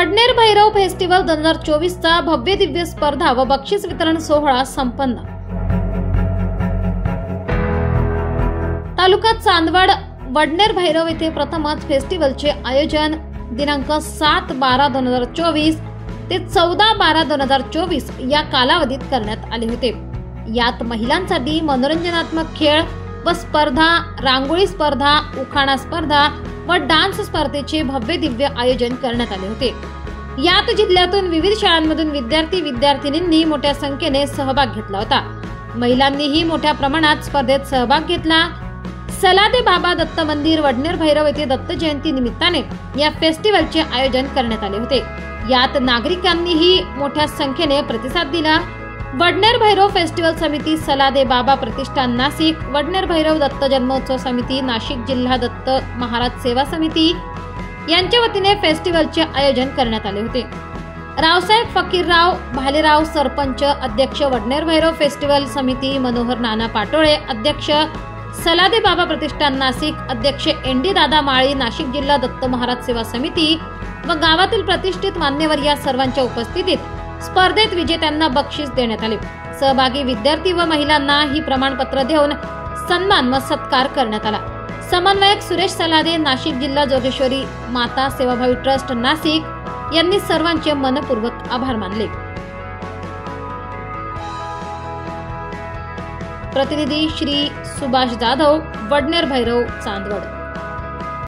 Wadner Bhairav festival 2024 चा भव्य दिव्य स्पर्धा व बक्षीस वितरण सोहळा संपन्न। तालुका चांदवड वडनेर भैरव येथे प्रथमच फेस्टिवलचे आयोजन दिनांक 7/12/2024 ते 14/12/2024 या कालावधीत करण्यात आले होते। यात महिलांसाठी मनोरंजनात्मक खेळ व स्पर्धा, रांगोळी स्पर्धा, उखाणा स्पर्धा व डान्स स्पर्धेचे भव्य दिव्य आयोजन करण्यात आले होते। यात जिल्ह्यातून विविध शाळांमधून विद्यार्थी-विद्यार्थिनींनी मोठ्या संख्येने सहभाग घेतला होता। महिलांनीही मोठ्या प्रमाणात स्पर्धेत सहभाग घेतला। सलादे बाबा दत्त मंदिर वडनेर भैरव येथे दत्त जयंती निमित्ताने या फेस्टिवलचे आयोजन करण्यात आले होते। यात नागरिकांनीही मोठ्या संख्येने प्रतिसाद दिला। वडनेर भैरव फेस्टिवल समिती, सलादे बाबा प्रतिष्ठान नाशिक, वडनेर भैरव दत्त जन्मोत्सव समिती नाशिक, जिल्हा दत्त महाराज सेवा समिती यांच्या वतीने फेस्टिवलचे आयोजन करण्यात आले होते। रावसाहेब फकीरराव भालेराव सरपंच, अध्यक्ष वडनेर भैरव फेस्टिवल समिती, मनोहर नाना पाटोळे अध्यक्ष, सलादे बाबा प्रतिष्ठान नाशिक अध्यक्ष, एनडी दादा माळी नाशिक जिल्हा दत्त महाराज सेवा समिती व गावातील प्रतिष्ठित मान्यवर या सर्वांच्या उपस्थितीत स्पर्धेत विजेत्यांना बक्षीस देण्यात आले। सहभागी विद्यार्थी व महिलांना ही प्रमाणपत्र देऊन सन्मान व सत्कार करण्यात आला। समन्वयक सुरेश सलादे नाशिक जिल्हा जोगेश्वरी माता सेवाभावी ट्रस्ट नाशिक यांनी सर्वांचे मनपूर्वक आभार मानले। प्रतिनिधी श्री सुभाष जाधव, वडनेर भैरव, चांदवड।